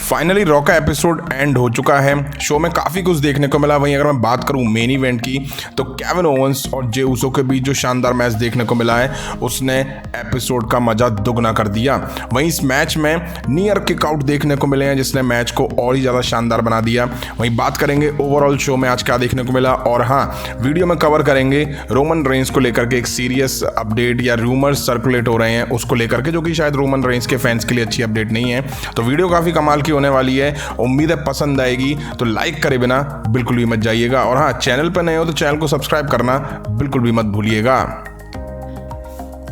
Finally raw का episode and हो चुका है। शो में काफ़ी कुछ देखने को मिला। वहीं अगर मैं बात करूं मेन इवेंट की तो केविन ओवेंस और जे उसो के बीच जो शानदार मैच देखने को मिला है उसने एपिसोड का मजा दुगना कर दिया। वहीं इस मैच में नियर किकआउट देखने को मिले हैं जिसने मैच को और ही ज़्यादा शानदार बना दिया। वहीं बात करेंगे ओवरऑल शो में आज क्या देखने को मिला, और हाँ वीडियो में कवर करेंगे रोमन रेंस को लेकर के एक सीरियस अपडेट या रूमर्स सर्कुलेट हो रहे हैं उसको लेकर के, जो कि शायद रोमन रेंस के फैंस के लिए अच्छी अपडेट नहीं है। तो वीडियो काफ़ी कमाल की होने वाली है, उम्मीद है पसंद आएगी। तो लाइक करे बिना बिल्कुल भी मत जाइएगा, और हाँ चैनल पर नए हो तो चैनल को सब्सक्राइब करना बिल्कुल भी मत भूलिएगा।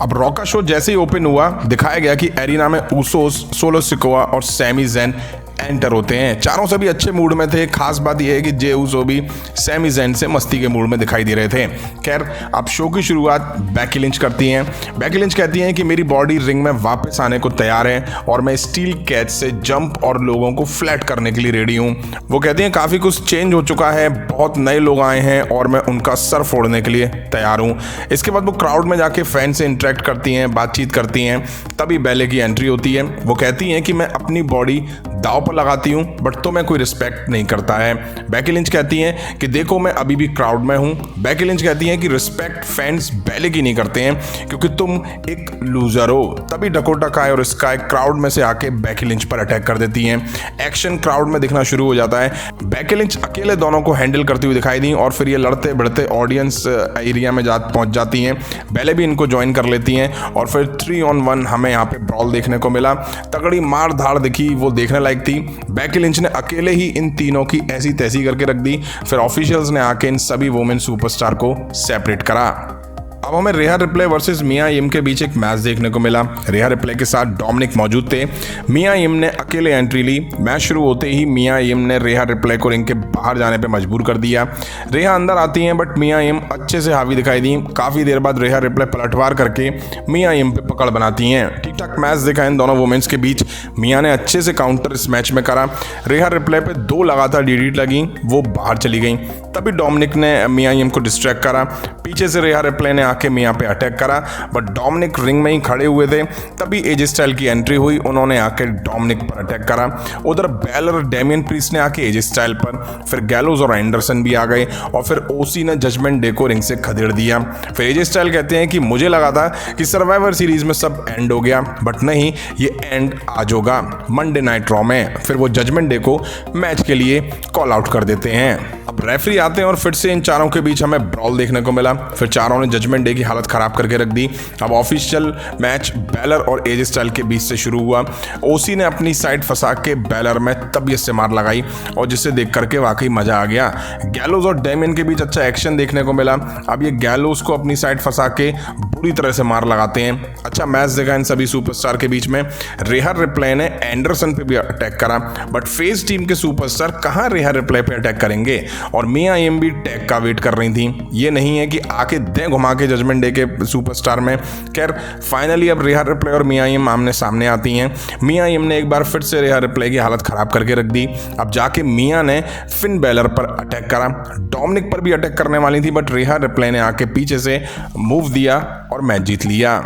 अब रॉ का शो जैसे ही ओपन हुआ दिखाया गया कि एरिना में ऊसोस, सोलो सिकोआ और सैमी ज़ेन एंटर होते हैं। चारों सभी अच्छे मूड में थे। खास बात यह है कि जे ऊसो भी सैमी ज़ेन से मस्ती के मूड में दिखाई दे रहे थे। खैर अब शो की शुरुआत बेकी लिंच करती हैं। बेकी लिंच कहती हैं कि मेरी बॉडी रिंग में वापस आने को तैयार है और मैं स्टील कैच से जंप और लोगों को फ्लैट करने के लिए रेडी हूँ। वो कहती हैं काफ़ी कुछ चेंज हो चुका है, बहुत नए लोग आए हैं और मैं उनका सर फोड़ने के लिए तैयार हूँ। इसके बाद वो क्राउड में जाके फैन से इंटरेक्ट करती हैं, बातचीत करती हैं। तभी बेले की एंट्री होती है। वो कहती हैं कि मैं अपनी बॉडी दाव पर लगाती हूँ बट तो मैं कोई रिस्पेक्ट नहीं करता है। बेकी लिंच कहती हैं कि देखो मैं अभी भी क्राउड में हूँ। बेकी लिंच कहती हैं कि रिस्पेक्ट फैंस बेले की नहीं करते हैं क्योंकि तुम एक लूजर हो। तभी डकोटा काय और स्काई क्राउड में से आके बेकी लिंच पर अटैक कर देती हैं। एक्शन क्राउड में दिखना शुरू हो जाता है। बेकी लिंच अकेले दोनों को हैंडल करती हुई दिखाई दी और फिर ये लड़ते बढ़ते ऑडियंस एरिया में पहुंच जाती हैं। बेले भी इनको ज्वाइन कर लेती हैं और फिर 3-on-1 हमें यहाँ पे ब्रॉल देखने को मिला। तगड़ी मार धाड़ दिखी, वो देखने लायक थी। बेकी लिंच ने अकेले ही इन तीनों की ऐसी तैसी करके रख दी। फिर ऑफिशियल्स ने आके इन सभी वुमेन सुपरस्टार को सेपरेट करा। अब हमें रेहा रिप्ले वर्सेस मिया यिम के बीच एक मैच देखने को मिला। रेहा रिप्ले के साथ डोमिनिक मौजूद थे। मिया यिम ने अकेले एंट्री ली। मैच शुरू होते ही मिया यिम ने रेहा रिप्ले को रिंग के बाहर जाने पे मजबूर कर दिया। रेहा अंदर आती हैं बट मिया यिम अच्छे से हावी दिखाई दी। काफ़ी देर बाद रेहा रिप्ले पलटवार करके मिया यिम पे पकड़ बनाती हैं। ठीक ठाक मैच दिखा इन दोनों वुमेन्स के बीच। मिया ने अच्छे से काउंटर इस मैच में करा। रेहा रिप्ले पे 2 लगातार डीडीटी लगी, वो बाहर चली गई। तभी डोमिनिक ने मिया यिम को डिस्ट्रैक्ट करा। पीछे से रेहा रिप्ले ने आके मिया पे अटैक करा बट डोमिनिक रिंग में ही खड़े हुए थे। तभी एजे स्टाइल की एंट्री हुई, उन्होंने आके डोमिनिक पर अटैक करा। उधर बैलर और डेमियन प्रीस्ट ने आके एजे स्टाइल पर, फिर गैलोज और एंडरसन भी आ गए और फिर ओसी ने जजमेंट डे को रिंग से खदेड़ दिया। फिर एजे स्टाइल कहते हैं कि मुझे लगा था कि सर्वाइवर सीरीज में सब एंड हो गया बट नहीं, ये एंड आज होगा मंडे नाइट रॉ में। फिर वो जजमेंट डे को मैच के लिए कॉल आउट कर देते हैं। अब रेफरी आते हैं और फिर से इन चारों के बीच हमें ब्रॉल देखने को मिला। फिर चारों ने जजमेंट डे की हालत खराब करके रख दी। अब ऑफिशियल मैच बैलर और एजे स्टाइल के बीच से शुरू हुआ। ओसी ने अपनी साइड फंसा के बैलर में तबीयत से मार लगाई और जिसे देख करके वाकई मजा आ गया। गैलोज और डेमियन के बीच अच्छा एक्शन देखने को मिला। अब ये गैलोज को अपनी साइड फंसा के बुरी तरह से मार लगाते हैं। अच्छा मैच देखा इन सभी सुपरस्टार के बीच में। रेहा रिप्ले ने एंडरसन पे भी अटैक करा बट फेस टीम के सुपरस्टार कहाँ रेहा रिप्ले पे अटैक करेंगे और मिया यिम भी टैग का वेट कर रही थी। ये नहीं है कि आके दे घुमा के जजमेंट डे के सुपरस्टार में। खैर फाइनली अब रेहा रिप्ले और मिया यिम आमने सामने आती हैं। मिया यिम ने एक बार फिर से रेहा रिप्ले की हालत खराब करके रख दी। अब जाके मिया ने फिन बैलर पर अटैक करा। डोमिनिक पर भी अटैक करने वाली थी बट रेहा रिप्ले ने आके पीछे से मूव दिया और मैच जीत लिया।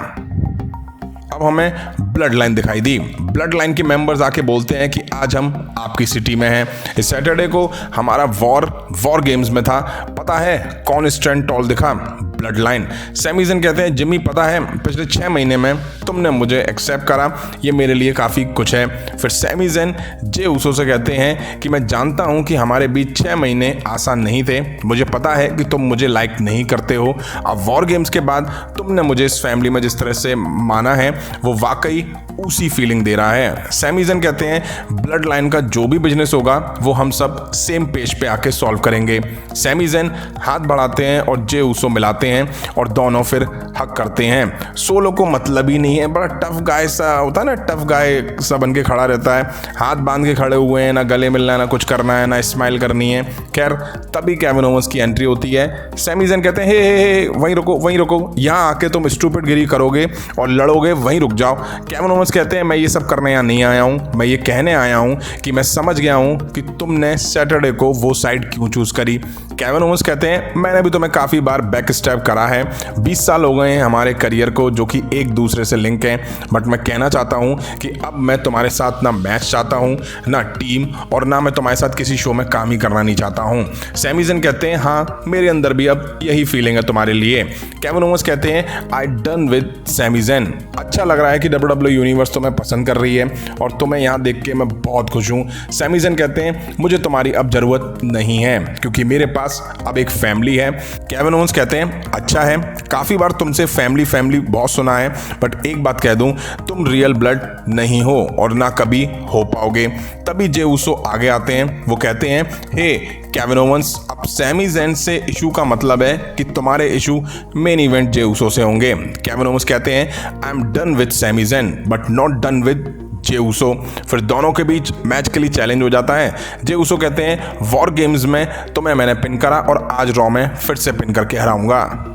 अब हमें ब्लड लाइन दिखाई दी। ब्लड लाइन के मेंबर्स आके बोलते हैं कि आज हम आपकी सिटी में हैं। इस सैटरडे को हमारा वॉर गेम्स में था। पता है कौन स्ट्रेंथ टॉल दिखा? Blood line. सैमी ज़ेन कहते हैं जिमी पता है पिछले 6 महीने में तुमने मुझे एक्सेप्ट करा, ये मेरे लिए काफ़ी कुछ है। फिर सैमी ज़ेन जे ऊसो से कहते हैं कि मैं जानता हूँ कि हमारे बीच 6 महीने आसान नहीं थे। मुझे पता है कि तुम मुझे लाइक नहीं करते हो। अब वॉर गेम्स के बाद तुमने मुझे इस फैमिली में जिस तरह से माना है वो वाकई उसी फीलिंग दे रहा है। सैमी ज़ेन कहते हैं ब्लड लाइन का जो भी बिजनेस होगा वो हम सब सेम पेज पे आके सॉल्व करेंगे। सैमी ज़ेन हाथ बढ़ाते हैं और जे ऊसो मिलाते हैं और दोनों फिर हक करते हैं। सोलो को मतलब ही नहीं है, बड़ा टफ गाय सा होता है ना, टफ गाय सा बन के खड़ा रहता है, हाथ बांध के खड़े हुए हैं, ना गले मिलना है, ना कुछ करना है, ना स्माइल करनी है। खैर तभी केविन ओवेंस की एंट्री होती है। सैमी ज़ेन कहते हैं हे वहीं रुको, यहाँ आके तुम स्टूपिड गिरी करोगे और लड़ोगे, वहीं रुक जाओ। केविन ओवेंस कहते हैं मैं ये सब करने यहाँ नहीं आया हूँ, मैं ये कहने आया हूँ कि मैं समझ गया हूँ कि तुमने सैटरडे को वो साइड क्यों चूज करी। केविन ओवेंस कहते हैं मैंने भी तुम्हें काफ़ी बार बैक स्टैब करा है, 20 साल हो गए हैं हमारे करियर को जो कि एक दूसरे से लिंक हैं, बट मैं कहना चाहता हूँ कि अब मैं तुम्हारे साथ ना मैच चाहता हूँ ना टीम, और ना मैं तुम्हारे साथ किसी शो में काम ही करना नहीं चाहता हूँ। सैमी ज़ैन कहते हैं हाँ मेरे अंदर भी अब यही फीलिंग है तुम्हारे लिए। केविन ओवेंस कहते हैं आई डन विद सैमी ज़ैन, अच्छा लग रहा है कि WWE यूनिवर्स तुम्हें पसंद कर रही है और तुम्हें यहाँ देख के मैं बहुत खुश हूँ। सैमी ज़ैन कहते हैं मुझे तुम्हारी अब ज़रूरत नहीं है क्योंकि मेरे पास अब एक फैमिली है। केविन ओवेंस कहते हैं अच्छा है, काफ़ी बार तुमसे फैमिली बहुत सुना है, बट एक बात कह दूं, तुम रियल ब्लड नहीं हो और ना कभी हो पाओगे। तभी जे उसो आगे आते हैं, वो कहते हैं हे केविन ओवेंस, अब सैमी ज़ैन से इशू का मतलब है कि तुम्हारे issue main event Jey Uso से होंगे। केविन ओवेंस कहते हैं I am done with Sami Zayn but not done with Jey Uso. फिर दोनों के बीच मैच के लिए चैलेंज हो जाता है। जे उसो कहते हैं वॉर गेम्स में तुम्हें मैंने पिन करा और आज रॉ में फिर से पिन करके हराऊंगा।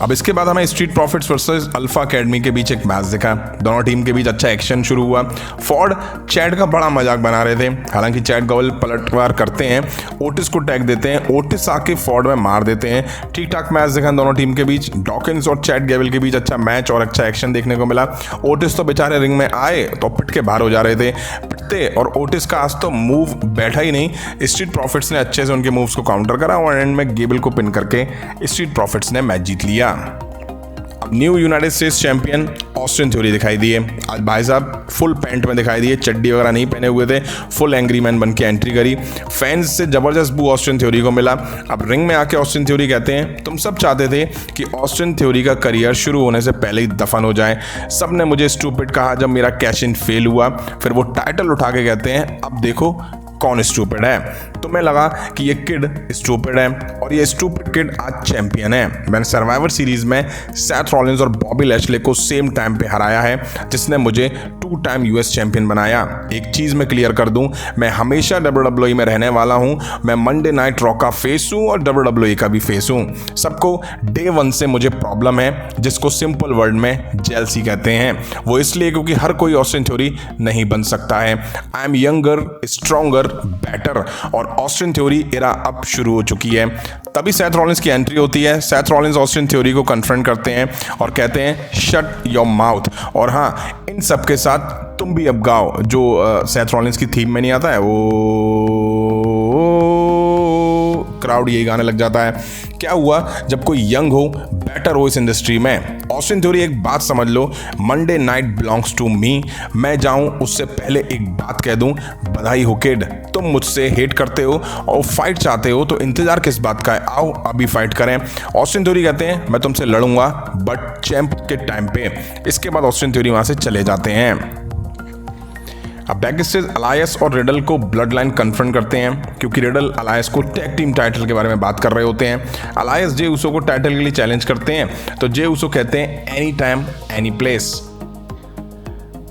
अब इसके बाद हमें street profits versus alpha academy के बीच एक मैच दिखा। दोनों टीम के बीच अच्छा एक्शन शुरू हुआ। फॉर्ड चैट का बड़ा मजाक बना रहे थे, हालांकि चैट गवल पलटवार करते हैं, ओटिस को टैग देते हैं, ओटिस आके फॉर्ड में मार देते हैं। ठीक ठाक मैच दिखा दोनों टीम के बीच। डॉकिंस और चैट गैबल के बीच अच्छा मैच और अच्छा एक्शन देखने को मिला। ओटिस तो बेचारे रिंग में आए तो पिट के बाहर हो जा रहे थे, पिटते, और ओटिस का आज तो मूव बैठा ही नहीं। स्ट्रीट प्रॉफिट्स ने अच्छे से उनके मूव्स को काउंटर करा और एंड में गेबल को पिन करके स्ट्रीट प्रॉफिट्स ने मैच जीत लिया। अब new United states champion Austin theory दिखाई दिए। आज भाई साहब फुल पैंट में दिखाई दिए, चड्डी वगैरह नहीं पहने हुए थे, फुल एंग्री मैन बन के एंट्री करी। फैंस से जबरदस्त बू ऑस्टिन थ्योरी को मिला। अब रिंग में आके ऑस्टिन थ्योरी कहते हैं तुम सब चाहते थे कि ऑस्टिन थ्योरी का करियर शुरू होने से पहले ही दफन हो जाए। सब ने मुझे स्टूपिड कहा जब मेरा कैश इन फेल हुआ। फिर वो टाइटल उठा के कहते हैं अब देखो कौन स्टूपिड है। तुम्हें लगा कि ये किड स्टूपिड है और ये स्टूपिड किड आज चैंपियन है। मैंने सर्वाइवर सीरीज में सैथ रॉलिंस और बॉबी लैशले को सेम टाइम पे हराया है, जिसने मुझे 2 टाइम यूएस चैंपियन बनाया। एक चीज़ मैं क्लियर कर दूं, मैं हमेशा WWE में रहने वाला हूं। मैं मंडे नाइट रॉ का फेस हूं और WWE का भी फेस हूं। सबको डे 1 से मुझे प्रॉब्लम है, जिसको सिंपल वर्ड में जेलसी कहते हैं। वो इसलिए क्योंकि हर कोई ऑस्टिन थ्योरी नहीं बन सकता है। I am younger, stronger, better, और ऑस्टिन थ्योरी एरा अब शुरू हो चुकी है। तभी सैथ रॉलिंस की एंट्री होती है। सैथ रॉलिंस ऑस्टिन थ्योरी को कन्फ्रंट करते हैं और कहते हैं शट योर माउथ। और हाँ, इन सब के साथ तुम भी अब गाओ, जो सैथ रॉलिंस की थीम में नहीं आता है, वो क्राउड यही गाने लग जाता है। क्या हुआ जब कोई यंग हो, बेटर हो इस इंडस्ट्री में। ऑस्टिन थ्योरी एक बात समझ लो, Monday night belongs to me. मैं जाऊं उससे पहले एक बात कह दूं, बधाई हो किड, तुम मुझसे हेट करते हो और फाइट चाहते हो तो इंतजार किस बात का है, आओ अभी फाइट करें। ऑस्टिन थ्योरी कहते हैं मैं तुमसे लड़ूंगा बट चैंप के टाइम पे। इसके बाद ऑस्टिन थ्योरी वहां से चले जाते हैं। अब बैक स्टेज अलायस और रिडल को ब्लड लाइन कन्फ्रंट करते हैं क्योंकि रिडल अलायस को टैग टीम टाइटल के बारे में बात कर रहे होते हैं। अलायस जे उसो को टाइटल के लिए चैलेंज करते हैं तो जे उसो कहते हैं एनी टाइम एनी प्लेस।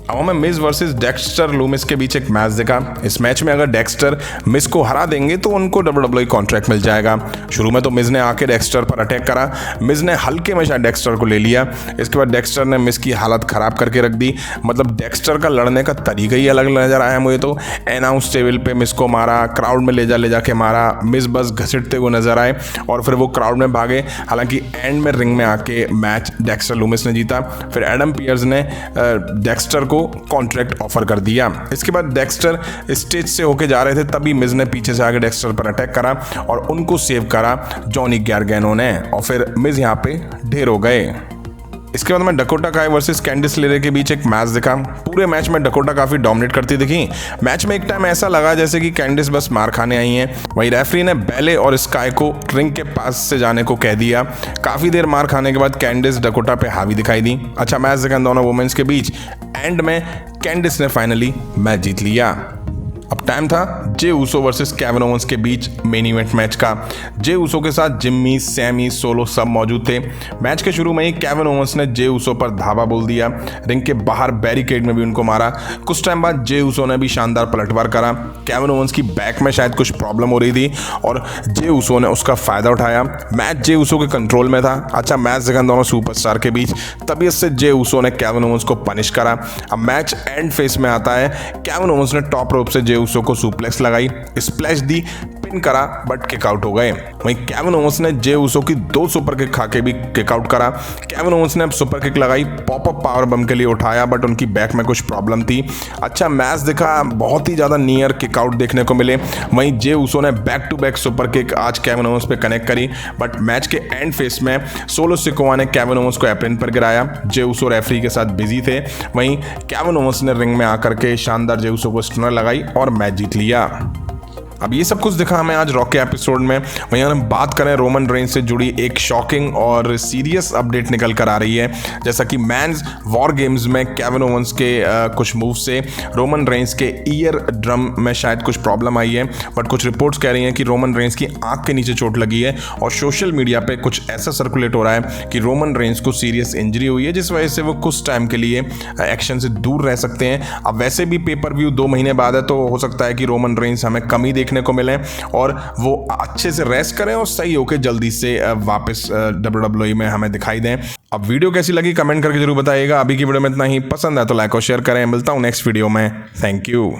अब हमें मिज वर्सेस डेक्स्टर लूमिस के बीच एक मैच देखा। इस मैच में अगर डेक्स्टर मिज को हरा देंगे तो उनको WWE कॉन्ट्रैक्ट मिल जाएगा। शुरू में तो मिज ने आके डेक्स्टर पर अटैक करा, मिज ने हल्के में शायद डेक्स्टर को ले लिया। इसके बाद डेक्स्टर ने मिज की हालत खराब करके रख दी। मतलब डेक्स्टर का लड़ने का तरीका ही अलग नजर आया मुझे तो। अनाउंस टेबल पे मिज को मारा, क्राउड में ले जाके मारा, मिज बस घसीटते हुए नजर आए और फिर वो क्राउड में भागे। हालांकि एंड में रिंग में आके मैच डेक्स्टर लूमिस ने जीता। फिर एडम पियर्स ने डेक्स्टर को कॉन्ट्रैक्ट ऑफर कर दिया। इसके बाद डेक्स्टर स्टेज से होके जा रहे थे, तभी मिज ने पीछे से आके डेक्स्टर पर अटैक करा और उनको सेव करा जॉनी गार्गैनो ने, और फिर मिज यहाँ पे ढेर हो गए। इसके बाद में डकोटा काय वर्सेस कैंडिस लेरे के बीच एक मैच दिखा। पूरे मैच में डकोटा काफ़ी डोमिनेट करती दिखी। मैच में एक टाइम ऐसा लगा जैसे कि कैंडिस बस मार खाने आई हैं। वहीं रेफरी ने बैले और स्काई को रिंग के पास से जाने को कह दिया। काफ़ी देर मार खाने के बाद कैंडिस डकोटा पे हावी दिखाई दी। अच्छा मैच दिखा दोनों वुमेन्स के बीच। एंड में कैंडिस ने फाइनली मैच जीत लिया। अब टाइम था जे उसो वर्सेस केविन ओवेंस के बीच मेन इवेंट मैच का। जे उसो के साथ जिम्मी, सैमी, सोलो सब मौजूद थे। मैच के शुरू में ही केविन ओवेंस ने जे उसो पर धावा बोल दिया। रिंग के बाहर बैरिकेड में भी उनको मारा। कुछ टाइम बाद जे उसो ने भी शानदार पलटवार करा। केविन ओवेंस की बैक में शायद कुछ प्रॉब्लम हो रही थी और जे उसो ने उसका फायदा उठाया। मैच जे उसो के कंट्रोल में था। अच्छा मैच देखा दोनों सुपरस्टार के बीच। तबीयत से जे उसो ने केविन ओवेंस को पनिश करा। अब मैच एंड फेस में आता है। केविन ओवेंस ने टॉप रोप से जे उसो को सुप्लेक्स लगाई, स्प्लैश दी, पिन पिन करा बट किक आउट हो गए। वहीं केविन ओवेंस ने जे उसो की 2 सुपर किक खा के भी किक आउट करा। केविन ओवेंस ने अब सुपर किक लगाई, पॉपअप पावर बम के लिए उठाया बट उनकी बैक में कुछ प्रॉब्लम थी। अच्छा मैच दिखा, बहुत ही ज्यादा नियर किक आउट देखने को मिले। वहीं जे उसो ने back to back super kick आज केविन ओवेंस पे कनेक्ट करी बट मैच के एंड फेस में सोलो सिकोआ ने केविन ओवेंस को एप्रन पर गिराया। जे उसो रेफरी के साथ बिजी थे। वहीं केविन ओवेंस ने रिंग में आकर के शानदार जे उसो को स्टनर लगाई और मैच जीत लिया। अब ये सब कुछ दिखा हमें आज रॉ के एपिसोड में। वहीं हम बात करें रोमन रेंस से जुड़ी एक शॉकिंग और सीरियस अपडेट निकल कर आ रही है, जैसा कि मैंस वॉर गेम्स में केविन ओवेंस के कुछ मूव से रोमन रेंस के ईयर ड्रम में शायद कुछ प्रॉब्लम आई है। बट कुछ रिपोर्ट्स कह रही हैं कि रोमन रेंस की आंख के नीचे चोट लगी है और सोशल मीडिया पे कुछ ऐसा सर्कुलेट हो रहा है कि रोमन रेंस को सीरियस इंजरी हुई है, जिस वजह से वो कुछ टाइम के लिए एक्शन से दूर रह सकते हैं। अब वैसे भी पेपर व्यू 2 महीने बाद है, तो हो सकता है कि रोमन रेंस हमें कमी देखने को मिले और वो अच्छे से रेस्ट करें और सही होकर जल्दी से वापस WWE में हमें दिखाई दें। अब वीडियो कैसी लगी कमेंट करके जरूर बताइएगा। अभी की वीडियो में इतना ही। पसंद है तो लाइक और शेयर करें। मिलता हूं नेक्स्ट वीडियो में। Thank you.